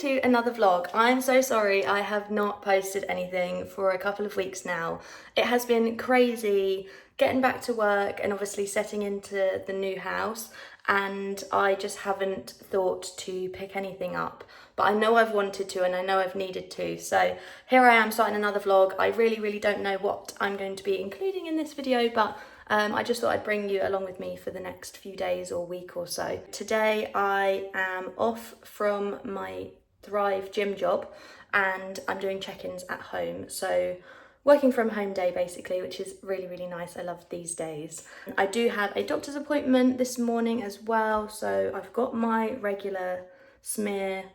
to another vlog. I'm so sorry I have not posted anything for a couple of weeks now. It has been crazy getting back to work and obviously setting into the new house, and I just haven't thought to pick anything up. But I know I've wanted to and I know I've needed to. So here I am starting another vlog. I really don't know what I'm going to be including in this video, but I just thought I'd bring you along with me for the next few days or week or so. Today I am off from my Thrive gym job and I'm doing check-ins at home. So working from home day basically, which is really nice. I love these days. I do have a doctor's appointment this morning as well. So I've got my regular smear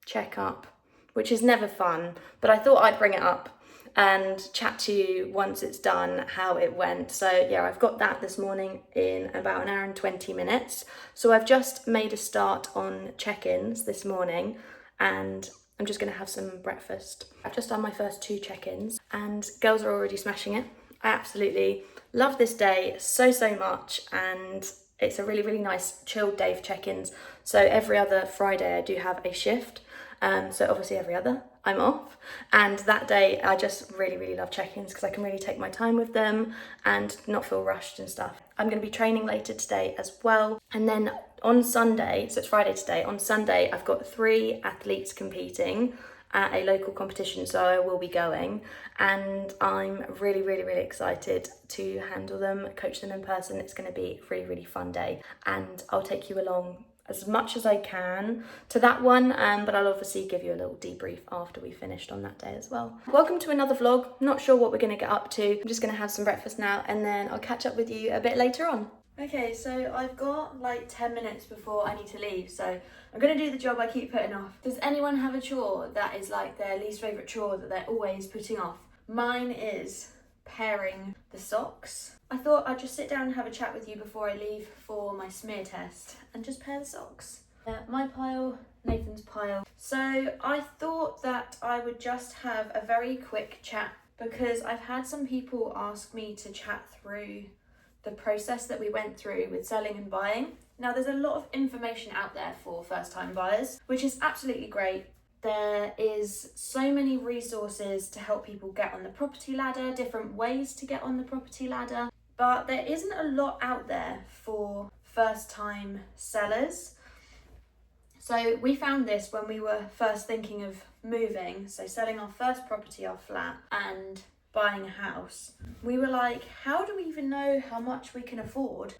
checkup, which is never fun, but I thought I'd bring it up and chat to you once it's done how it went. So yeah, I've got that this morning in about an hour and 20 minutes. So I've just made a start on check-ins this morning and I'm just going to have some breakfast. I've just done my first 2 check-ins and girls are already smashing it. I absolutely love this day so much, and it's a really nice chilled day for check-ins. So every other Friday I do have a shift. So obviously every other I'm off, and that day I just really love check-ins because I can really take my time with them and not feel rushed and stuff. I'm going to be training later today as well, and then on Sunday, so it's Friday today, on Sunday I've got 3 athletes competing at a local competition, so I will be going, and I'm really excited to handle them, coach them in person. It's going to be a really fun day, and I'll take you along as much as I can to that one, but I'll obviously give you a little debrief after we finished on that day as well. Welcome to another vlog. Not sure what we're going to get up to. I'm just going to have some breakfast now and then I'll catch up with you a bit later on. Okay, so I've got like 10 minutes before I need to leave, so I'm going to do the job I keep putting off. Does anyone have a chore that is like their least favourite chore that they're always putting off? Mine is pairing the socks. I thought I'd just sit down and have a chat with you before I leave for my smear test and just pair the socks. My pile, Nathan's pile. So I thought that I would just have a very quick chat because I've had some people ask me to chat through the process that we went through with selling and buying. Now there's a lot of information out there for first-time buyers, which is absolutely great. There is so many resources to help people get on the property ladder, different ways to get on the property ladder, but there isn't a lot out there for first-time sellers. So we found this when we were first thinking of moving, so selling our first property, our flat, and buying a house. We were like, how do we even know how much we can afford?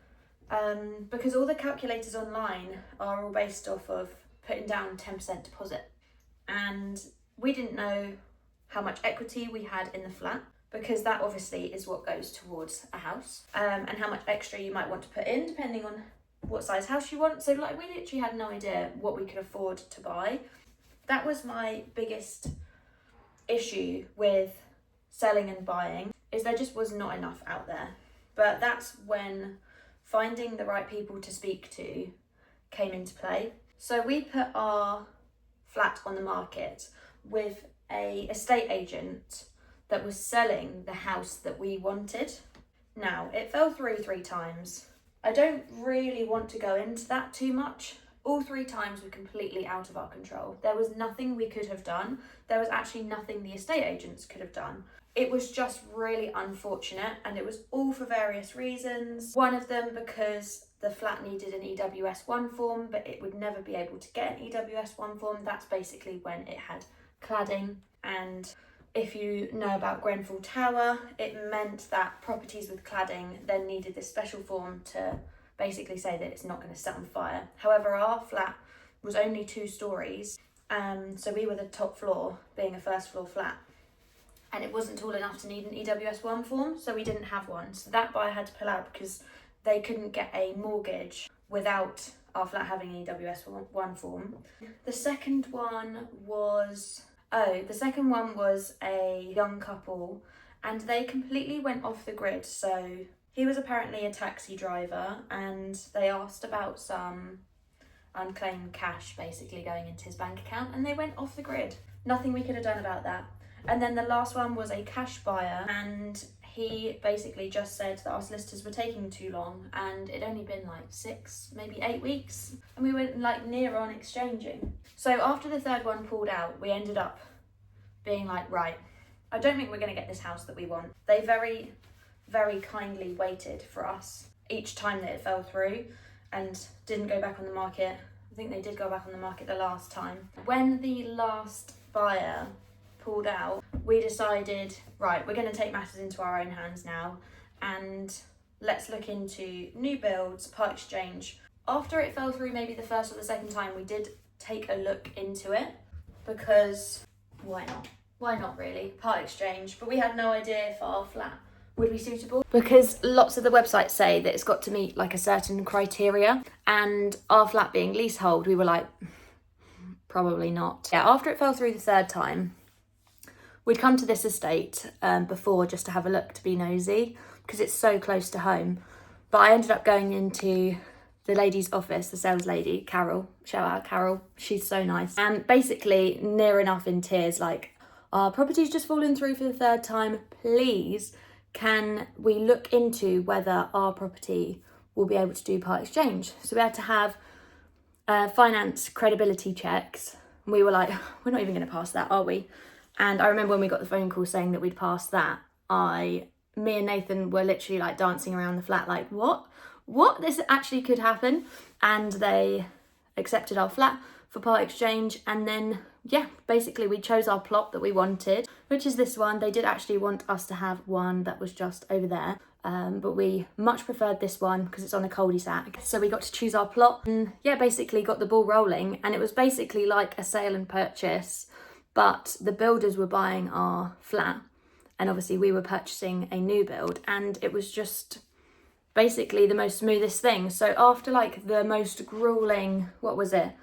Because all the calculators online are all based off of putting down 10% deposit. And we didn't know how much equity we had in the flat, because that obviously is what goes towards a house, and how much extra you might want to put in depending on what size house you want. So like we literally had no idea what we could afford to buy. That was my biggest issue with selling and buying, is there just was not enough out there. But that's when finding the right people to speak to came into play. So we put our flat on the market with a estate agent that was selling the house that we wanted. Now, it fell through 3 times. I don't really want to go into that too much. All 3 times were completely out of our control. There was nothing we could have done. There was actually nothing the estate agents could have done. It was just really unfortunate, and it was all for various reasons. One of them because the flat needed an EWS1 form, but it would never be able to get an EWS1 form. That's basically when it had cladding, and if you know about Grenfell Tower, it meant that properties with cladding then needed this special form to basically say that it's not going to set on fire. However, our flat was only 2 stories, so we were the top floor, being a first floor flat, and it wasn't tall enough to need an EWS1 form, so we didn't have one. So that buyer had to pull out because they couldn't get a mortgage without our flat having an EWS1 form. The second one was a young couple, and they completely went off the grid. So he was apparently a taxi driver, and they asked about some unclaimed cash basically going into his bank account, and they went off the grid. Nothing we could have done about that. And then the last one was a cash buyer, and he basically just said that our solicitors were taking too long, and it'd only been like 6, maybe 8 weeks, and we were like near on exchanging. So after the third one pulled out, we ended up being like, right, I don't think we're going to get this house that we want. They very, very kindly waited for us each time that it fell through and didn't go back on the market. I think they did go back on the market the last time. When the last buyer pulled out, we decided, right, we're going to take matters into our own hands now and let's look into new builds, part exchange. After it fell through maybe the first or the second time, we did take a look into it because why not? Why not really? Part exchange, but we had no idea if our flat would be suitable because lots of the websites say that it's got to meet like a certain criteria, and our flat being leasehold, we were like, probably not. Yeah, after it fell through the third time, we'd come to this estate before just to have a look, to be nosy, because it's so close to home. But I ended up going into the lady's office, the sales lady, Carol, shout out Carol, she's so nice. And basically near enough in tears, like, our property's just fallen through for the third time, please, can we look into whether our property will be able to do part exchange? So we had to have finance credibility checks. And we were like, we're not even going to pass that, are we? And I remember when we got the phone call saying that we'd passed that, me and Nathan were literally like dancing around the flat like, what? This actually could happen? And they accepted our flat for part exchange, and then yeah, basically we chose our plot that we wanted, which is this one. They did actually want us to have one that was just over there, but we much preferred this one because it's on a cul-de-sac. So we got to choose our plot and yeah, basically got the ball rolling, and it was basically like a sale and purchase, but the builders were buying our flat and obviously we were purchasing a new build, and it was just basically the most smoothest thing. So after like the most grueling, what was it?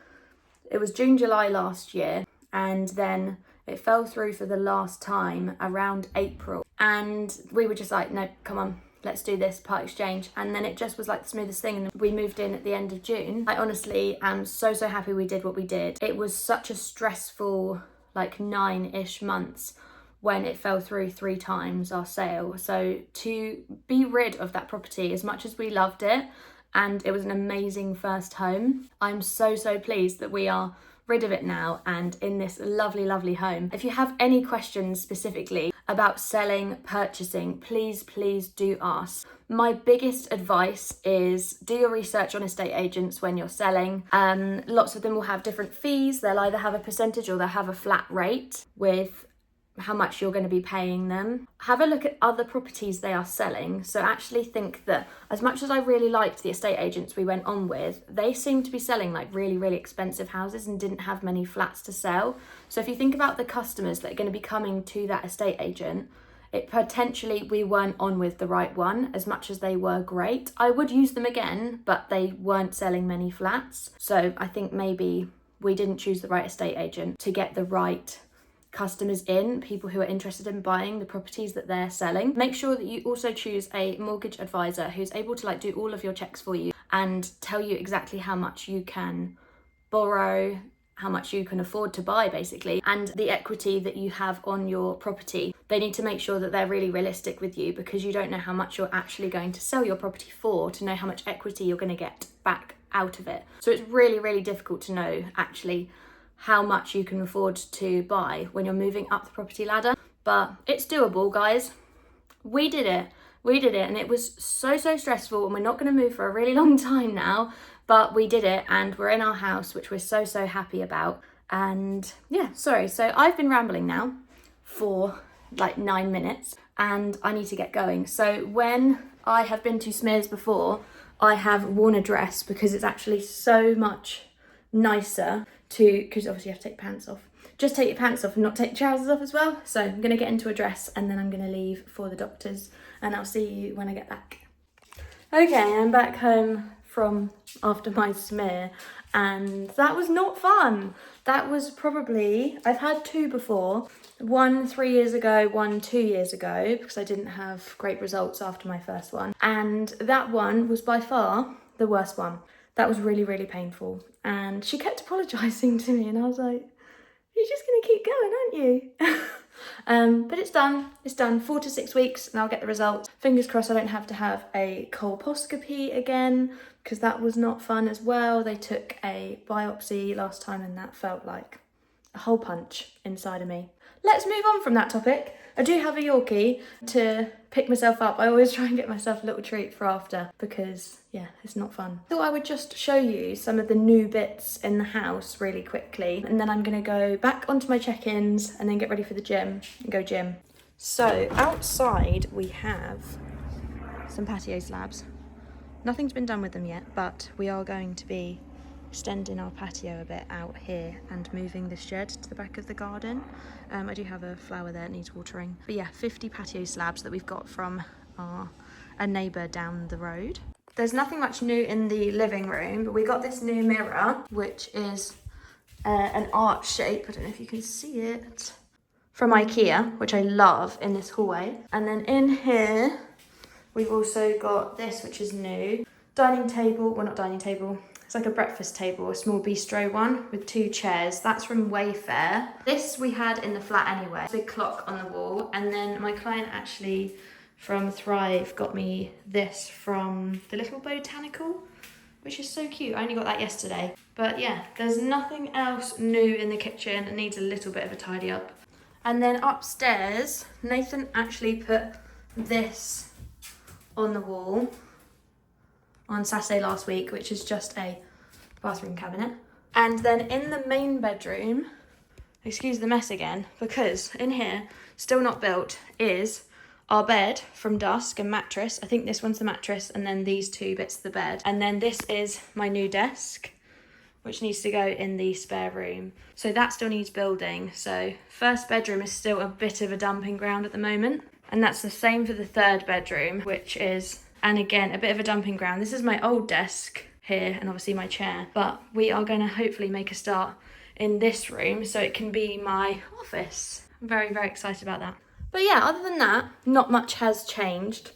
It was June, July last year, and then it fell through for the last time around April. And we were just like, no, come on, let's do this part exchange. And then it just was like the smoothest thing. And we moved in at the end of June. I honestly am so happy we did what we did. It was such a stressful, like 9-ish months when it fell through 3 times, our sale. So to be rid of that property, as much as we loved it, and it was an amazing first home, I'm so pleased that we are rid of it now and in this lovely home. If you have any questions specifically about selling, purchasing, please do ask. My biggest advice is do your research on estate agents when you're selling. Lots of them will have different fees. They'll either have a percentage or they'll have a flat rate with how much you're going to be paying them. Have a look at other properties they are selling. So actually think that as much as I really liked the estate agents we went on with, they seemed to be selling like really expensive houses and didn't have many flats to sell. So if you think about the customers that are going to be coming to that estate agent, it potentially we weren't on with the right one. As much as they were great, I would use them again, but they weren't selling many flats. So I think maybe we didn't choose the right estate agent to get the right customers in, people who are interested in buying the properties that they're selling. Make sure that you also choose a mortgage advisor who's able to like do all of your checks for you and tell you exactly how much you can borrow, how much you can afford to buy basically, and the equity that you have on your property. They need to make sure that they're really realistic with you, because you don't know how much you're actually going to sell your property for to know how much equity you're going to get back out of it. So it's really difficult to know actually how much you can afford to buy when you're moving up the property ladder, but it's doable, guys. We did it, and it was so stressful, and we're not going to move for a really long time now, but we did it, and we're in our house, which we're so happy about. And yeah, sorry, so I've been rambling now for like 9 minutes and I need to get going. So when I have been to Smears before, I have worn a dress because it's actually so much nicer because obviously you have to take pants off. Just take your pants off and not take your trousers off as well. So I'm going to get into a dress and then I'm going to leave for the doctors, and I'll see you when I get back. Okay, I'm back home from after my smear, and that was not fun. That was probably, I've had 2 before, one 3 years ago, one 2 years ago, because I didn't have great results after my first one. And that one was by far the worst one. That was really painful. And she kept apologising to me, and I was like, you're just going to keep going, aren't you? But it's done. It's done. 4 to 6 weeks and I'll get the results. Fingers crossed I don't have to have a colposcopy again, because that was not fun as well. They took a biopsy last time and that felt like a hole punch inside of me. Let's move on from that topic. I do have a Yorkie to pick myself up. I always try and get myself a little treat for after because, yeah, it's not fun. Thought I would just show you some of the new bits in the house really quickly, and then I'm gonna go back onto my check-ins and then get ready for the gym and go gym. So outside we have some patio slabs. Nothing's been done with them yet, but we are going to be extending our patio a bit out here and moving the shed to the back of the garden. I do have a flower there that needs watering. But yeah, 50 patio slabs that we've got from a neighbour down the road. There's nothing much new in the living room, but we got this new mirror, which is an arch shape. I don't know if you can see it. From IKEA, which I love, in this hallway. And then in here, we've also got this, which is new. Dining table, well, not dining table. It's like a breakfast table, a small bistro one with 2 chairs. That's from Wayfair. This we had in the flat anyway. Big clock on the wall. And then my client actually from Thrive got me this from the Little Botanical, which is so cute. I only got that yesterday. But yeah, there's nothing else new in the kitchen. It needs a little bit of a tidy up. And then upstairs, Nathan actually put this on the wall on Saturday last week, which is just a bathroom cabinet. And then in the main bedroom, excuse the mess again, because in here, still not built, is our bed from dusk and mattress. I think this one's the mattress, and then these 2 bits of the bed. And then this is my new desk, which needs to go in the spare room. So that still needs building. So first bedroom is still a bit of a dumping ground at the moment. And that's the same for the 3rd bedroom, which is, and again, a bit of a dumping ground. This is my old desk here and obviously my chair, but we are going to hopefully make a start in this room so it can be my office. I'm very, very excited about that. But yeah, other than that, not much has changed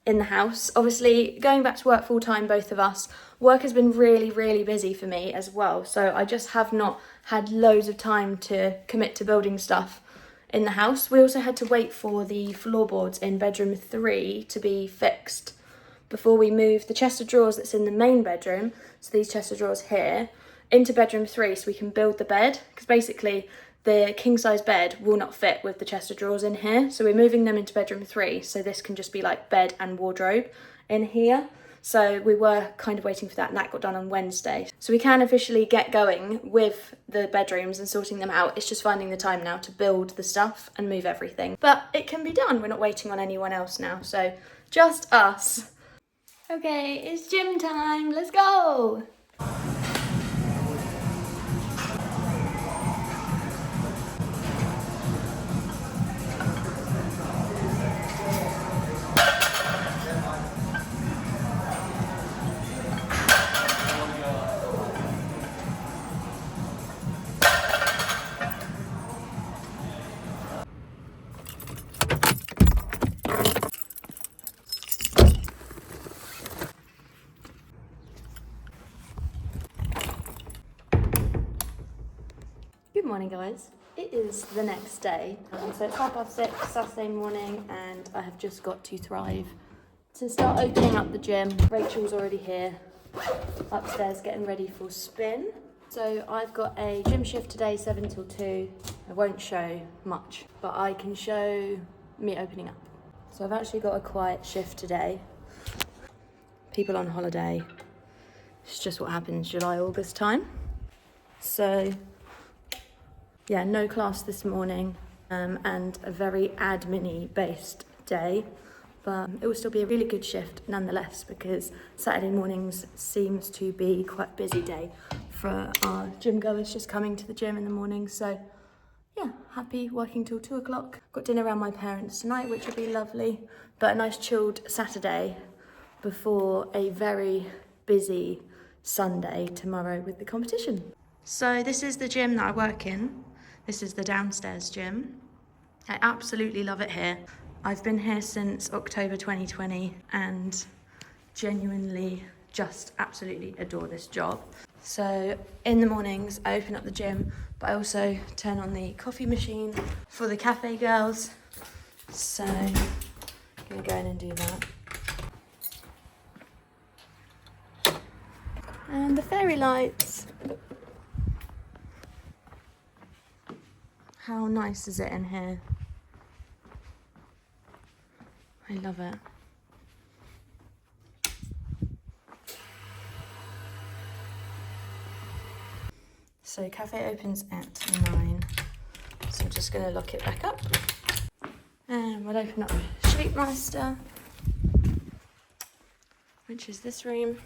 in the house. Obviously, going back to work full time, both of us, work has been really, really busy for me as well. So I just have not had loads of time to commit to building stuff in the house. We also had to wait for the floorboards in bedroom 3 to be fixed before we move the chest of drawers that's in the main bedroom, so these chest of drawers here, into bedroom 3 so we can build the bed, because basically the king size bed will not fit with the chest of drawers in here, so we're moving them into bedroom 3 so this can just be like bed and wardrobe in here. So we were kind of waiting for that, and that got done on Wednesday. So we can officially get going with the bedrooms and sorting them out. It's just finding the time now to build the stuff and move everything. But it can be done. We're not waiting on anyone else now, so just us. Okay, it's gym time. Let's go. Good morning, guys. It is the next day. So it's 6:30 Saturday morning, and I have just got to Thrive to start opening up the gym. Rachel's already here upstairs getting ready for spin. So I've got a gym shift today, 7 till 2. I won't show much, but I can show me opening up. So I've actually got a quiet shift today. People on holiday. It's just what happens July, August time. So yeah, no class this morning, and a very admin-y based day, but it will still be a really good shift nonetheless, because Saturday mornings seems to be quite a busy day for our gym goers just coming to the gym in the morning. So yeah, happy working till 2 o'clock. Got dinner around my parents tonight, which will be lovely, but a nice chilled Saturday before a very busy Sunday tomorrow with the competition. So this is the gym that I work in. This is the downstairs gym. I absolutely love it here. I've been here since October 2020 and genuinely just absolutely adore this job. So in the mornings I open up the gym, but I also turn on the coffee machine for the cafe girls. So I'm gonna go in and do that. And the fairy lights. How nice is it in here? I love it. So cafe opens at 9. So I'm just gonna lock it back up. And we'll open up Shape Master, which is this room.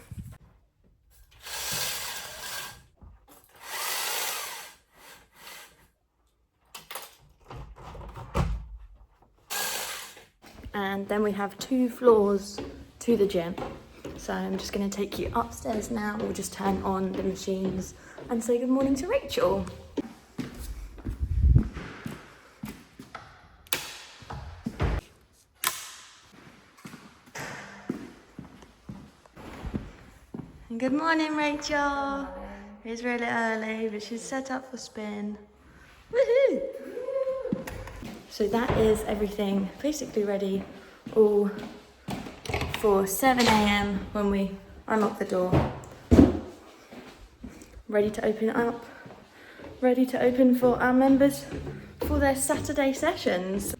And then we have 2 floors to the gym. So I'm just going to take you upstairs now. We'll just turn on the machines and say good morning to Rachel. Good morning, Rachel. It's really early, but she's set up for spin. Woohoo! So that is everything basically ready, all for 7 a.m. when we unlock the door. Ready to open up, ready to open for our members for their Saturday sessions.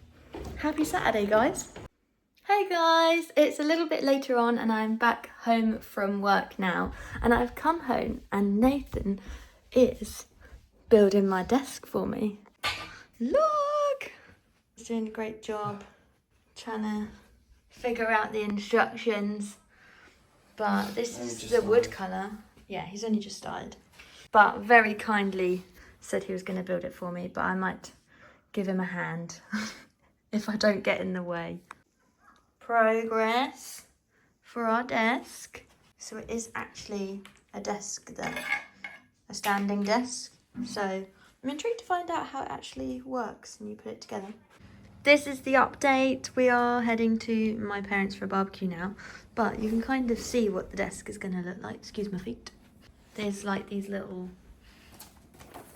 Happy Saturday, guys. Hey guys, it's a little bit later on and I'm back home from work now, and I've come home and Nathan is building my desk for me. Look! He's doing a great job trying to figure out the instructions, but this is the wood colour. Yeah, he's only just started, but very kindly said he was going to build it for me, but I might give him a hand if I don't get in the way. Progress for our desk. So it is actually a desk, a standing desk. So I'm intrigued to find out how it actually works and you put it together. This is the update. We are heading to my parents for a barbecue now, but you can kind of see what the desk is going to look like. Excuse my feet. There's like these little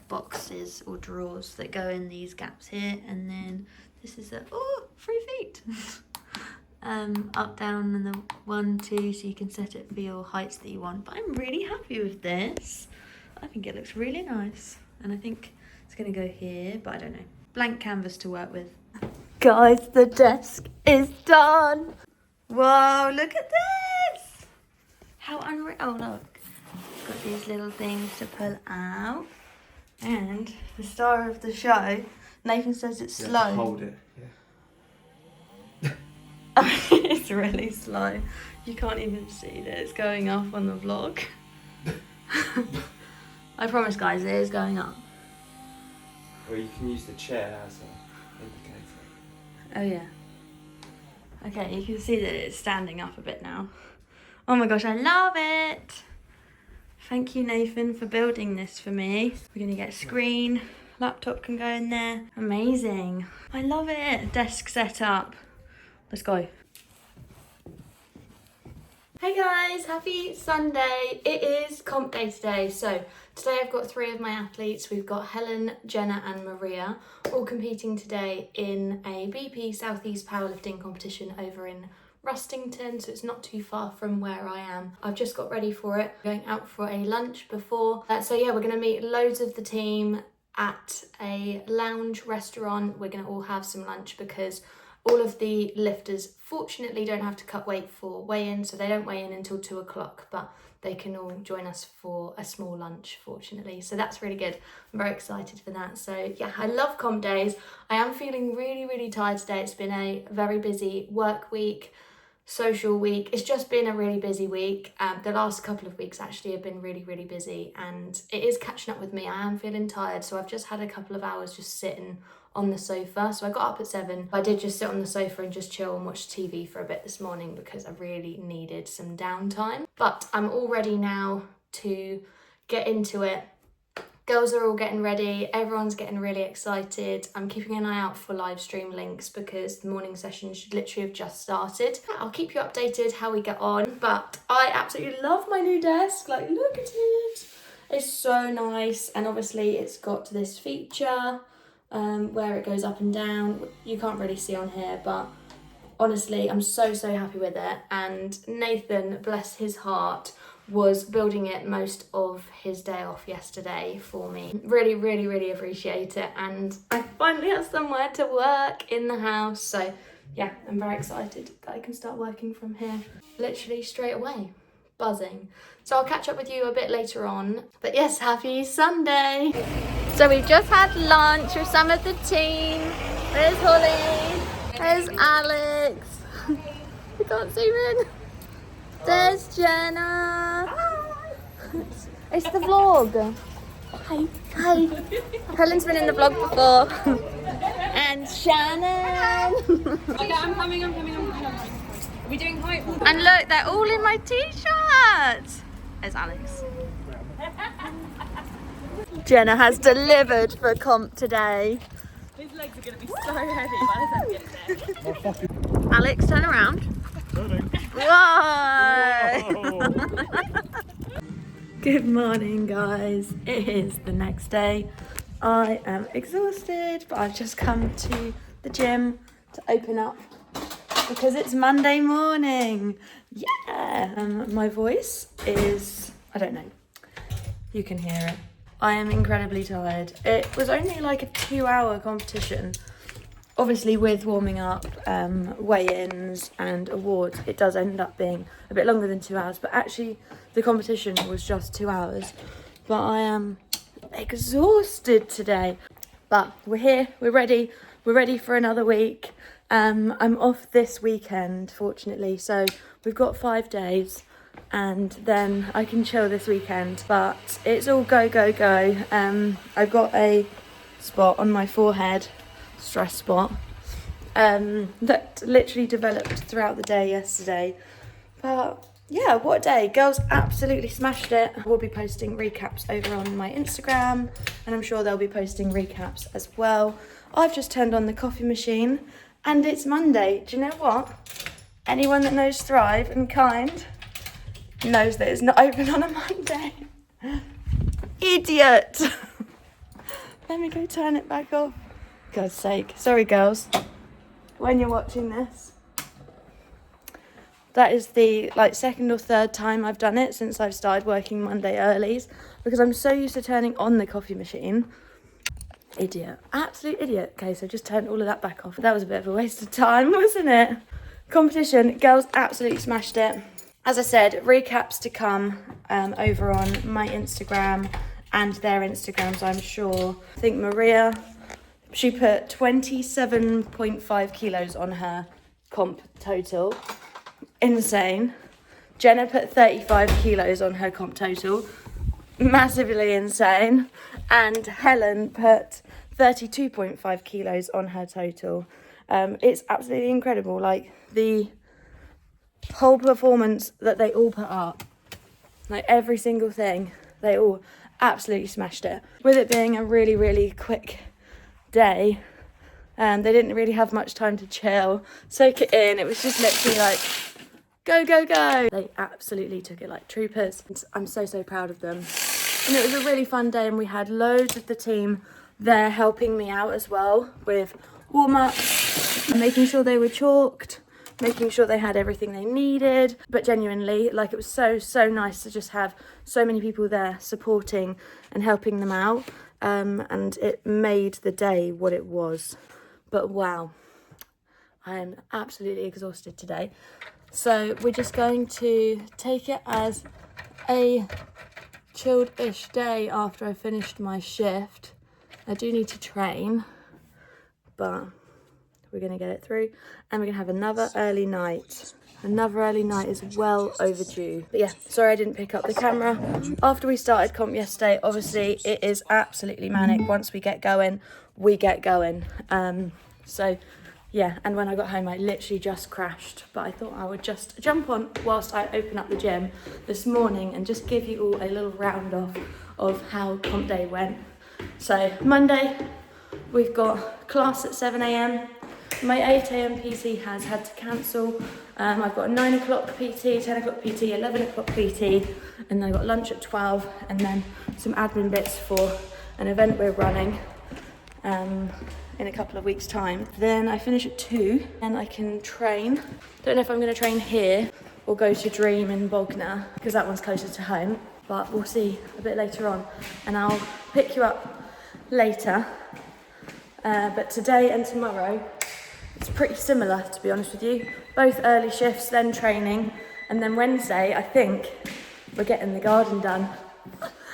boxes or drawers that go in these gaps here, and then this is the 3 feet. Up, down, and the 1, 2, so you can set it for your heights that you want. But I'm really happy with this. I think it looks really nice, and I think it's going to go here, but I don't know. Blank canvas to work with. Guys, the desk is done. Whoa, look at this. How unreal. Oh, look. It's got these little things to pull out. And the star of the show, Nathan says it's slow. Hold it, yeah. It's really slow. You can't even see that it's going up on the vlog. I promise, guys, it is going up. Or you can use the chair as an indicator. Oh yeah. Okay, you can see that it's standing up a bit now. Oh my gosh, I love it. Thank you, Nathan, for building this for me. We're gonna get a screen. Laptop can go in there. Amazing. I love it. Desk set up. Let's go. Hey guys, happy Sunday. It is comp day today. So today I've got 3 of my athletes. We've got Helen, Jenna and Maria all competing today in a BP Southeast powerlifting competition over in Rustington, so it's not too far from where I am. I've just got ready for it, going out for a lunch before. So yeah, we're gonna meet loads of the team at a lounge restaurant. We're gonna all have some lunch because all of the lifters fortunately don't have to cut weight for weigh-in, so they don't weigh in until 2 o'clock, but they can all join us for a small lunch, fortunately. So that's really good. I'm very excited for that. So yeah, I love comp days. I am feeling really, really tired today. It's been a very busy work week, social week. It's just been a really busy week. The last couple of weeks actually have been really, really busy, and it is catching up with me. I am feeling tired, so I've just had a couple of hours just sitting on the sofa. So I got up at 7. I did just sit on the sofa and just chill and watch TV for a bit this morning because I really needed some downtime. But I'm all ready now to get into it, Girls are all getting ready, everyone's getting really excited. I'm keeping an eye out for live stream links because the morning session should literally have just started. I'll keep you updated how we get on, but I absolutely love my new desk. Like, look at it. It's so nice, and obviously it's got this feature where it goes up and down. You can't really see on here, but honestly, I'm so happy with it. And Nathan, bless his heart, was building it most of his day off yesterday for me. Really appreciate it. And I finally have somewhere to work in the house. So yeah, I'm very excited that I can start working from here literally straight away. Buzzing. So I'll catch up with you a bit later on. But yes, happy Sunday. So we've just had lunch with some of the team. There's Holly. There's Alex. We can't zoom in. There's Jenna. It's the vlog. Hi. Helen's been in the vlog before. And Shannon. Okay, I'm coming. Are we doing height? And look, they're all in my t-shirts. There's Alex. Jenna has delivered for comp today. His legs are going to be so heavy by the time we get there. Alex, turn around. Whoa! Good morning, guys. It is the next day. I am exhausted, but I've just come to the gym to open up because it's Monday morning. Yeah. My voice is, I don't know. You can hear it. I am incredibly tired. It was only like a 2-hour competition. Obviously with warming up, weigh-ins and awards, it does end up being a bit longer than 2 hours, but actually the competition was just 2 hours. But I am exhausted today. But we're here, we're ready for another week. I'm off this weekend, fortunately, so we've got 5 days. And then I can chill this weekend, but it's all go. I've got a spot on my forehead, stress spot, that literally developed throughout the day yesterday. But yeah, what a day. Girls absolutely smashed it. We'll be posting recaps over on my Instagram, and I'm sure they'll be posting recaps as well. I've just turned on the coffee machine and it's Monday. Do you know what? Anyone that knows Thrive and Kind knows that it's not open on a Monday. Idiot. Let me go turn it back off. God's sake. Sorry, girls. When you're watching this. That is the second or third time I've done it since I've started working Monday earlies, because I'm so used to turning on the coffee machine. Idiot. Absolute idiot. Okay, so just turned all of that back off. That was a bit of a waste of time, wasn't it? Competition. Girls absolutely smashed it. As I said, recaps to come over on my Instagram and their Instagrams, I'm sure. I think Maria, she put 27.5 kilos on her comp total. Insane. Jenna put 35 kilos on her comp total. Massively insane. And Helen put 32.5 kilos on her total. It's absolutely incredible. Like, the whole performance that they all put up, like every single thing, they all absolutely smashed it. With it being a really quick day, they didn't really have much time to chill, soak it in. It was just literally like go. They absolutely took it like troopers. I'm so proud of them. And it was a really fun day, and we had loads of the team there helping me out as well with warm-ups, making sure they were chalked, making sure they had everything they needed. But genuinely, like, it was so nice to just have so many people there supporting and helping them out, and it made the day what it was. But wow, I am absolutely exhausted today, so we're just going to take it as a chilled-ish day after I finished my shift. I do need to train, but we're going to get it through, and we're going to have another early night. Another early night is well overdue. But yeah, sorry I didn't pick up the camera after we started comp yesterday. Obviously, it is absolutely manic. Once we get going, we get going. So yeah, and when I got home, I literally just crashed. But I thought I would just jump on whilst I open up the gym this morning and just give you all a little round off of how comp day went. So Monday, we've got class at 7 a.m. My 8 a.m. PT has had to cancel. I've got a 9 o'clock PT, 10 o'clock PT, 11 o'clock PT, and then I've got lunch at 12, and then some admin bits for an event we're running in a couple of weeks' time. Then I finish at 2, and I can train. Don't know if I'm going to train here or go to Dream in Bognor, because that one's closer to home, but we'll see a bit later on, and I'll pick you up later. But today and tomorrow, it's pretty similar, to be honest with you. Both early shifts, then training, and then Wednesday, I think we're getting the garden done.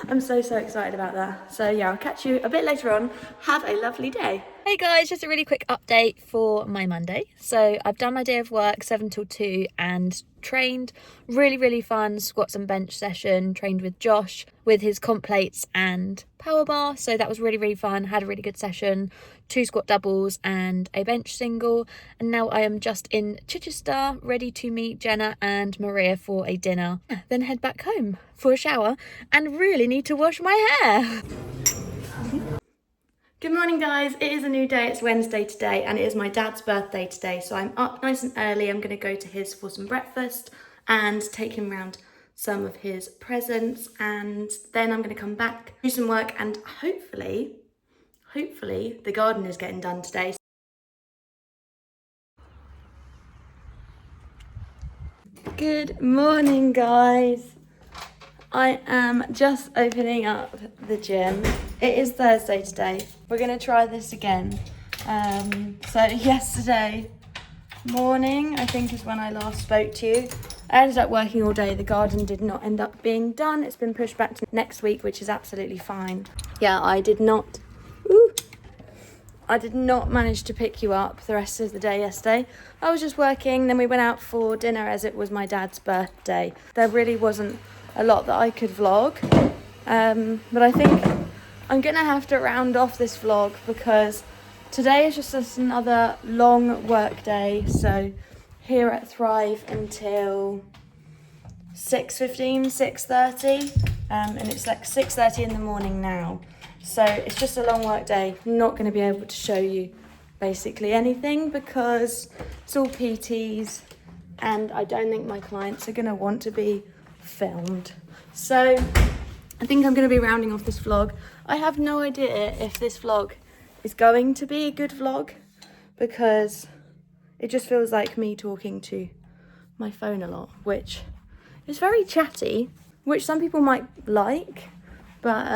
I'm so excited about that. So yeah, I'll catch you a bit later on. Have a lovely day. Hey guys, just a really quick update for my Monday. So I've done my day of work, 7 till 2, and trained. Really fun squats and bench session. Trained with Josh with his comp plates and power bar. So that was really fun. Had a really good session. 2 squat doubles and a bench single. And now I am just in Chichester, ready to meet Jenna and Maria for a dinner. Then head back home for a shower and really need to wash my hair. Good morning guys, it is a new day. It's Wednesday today and it is my dad's birthday today, so I'm up nice and early. I'm going to go to his for some breakfast and take him round some of his presents, and then I'm going to come back, do some work, and hopefully the garden is getting done today. Good morning guys. I am just opening up the gym. It is Thursday today. We're going to try this again. So yesterday morning, I think, is when I last spoke to you. I ended up working all day. The garden did not end up being done. It's been pushed back to next week, which is absolutely fine. Yeah, I did not manage to pick you up the rest of the day yesterday. I was just working. Then we went out for dinner as it was my dad's birthday. There really wasn't a lot that I could vlog, but I think I'm gonna have to round off this vlog because today is just another long work day. So here at Thrive until 6:15, 6:30, and it's like 6:30 in the morning now. So it's just a long work day. I'm not gonna be able to show you basically anything because it's all PTs and I don't think my clients are gonna want to be filmed. So I think I'm going to be rounding off this vlog. I have no idea if this vlog is going to be a good vlog because it just feels like me talking to my phone a lot, which is very chatty, which some people might like, but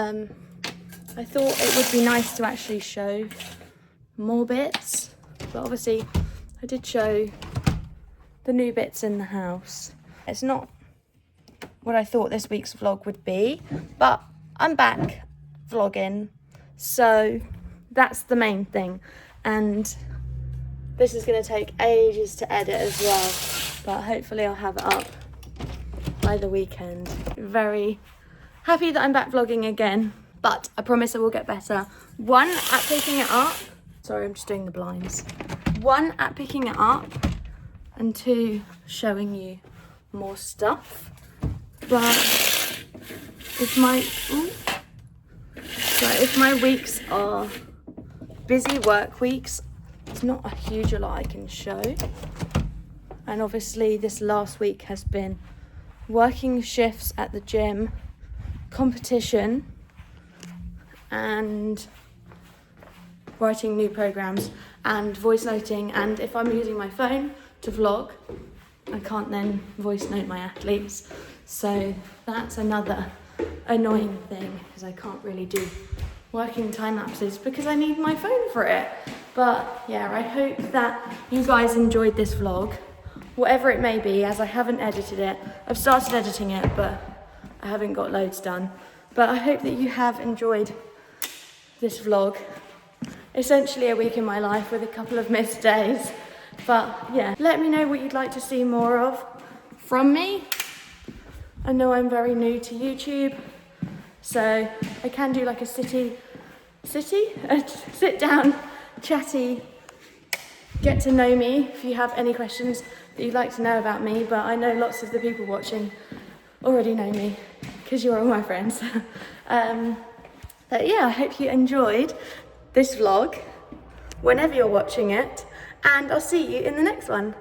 I thought it would be nice to actually show more bits. But obviously I did show the new bits in the house. It's not what I thought this week's vlog would be, but I'm back vlogging, so that's the main thing. And this is going to take ages to edit as well, but hopefully I'll have it up by the weekend. Very happy that I'm back vlogging again, but I promise I will get better. 1 at picking it up. Sorry, I'm just doing the blinds. 1 at picking it up, and 2 showing you more stuff. But if my weeks are busy work weeks, it's not a huge lot I can show. And obviously this last week has been working shifts at the gym, competition, and writing new programs and voice noting. And if I'm using my phone to vlog, I can't then voice note my athletes. So that's another annoying thing because I can't really do working time lapses because I need my phone for it. But yeah, I hope that you guys enjoyed this vlog, whatever it may be, as I haven't edited it. I've started editing it, but I haven't got loads done. But I hope that you have enjoyed this vlog. Essentially a week in my life with a couple of missed days. But yeah, let me know what you'd like to see more of from me. I know I'm very new to YouTube, so I can do like a sit down, chatty, get to know me if you have any questions that you'd like to know about me, but I know lots of the people watching already know me. because you're all my friends. But yeah, I hope you enjoyed this vlog, whenever you're watching it, and I'll see you in the next one.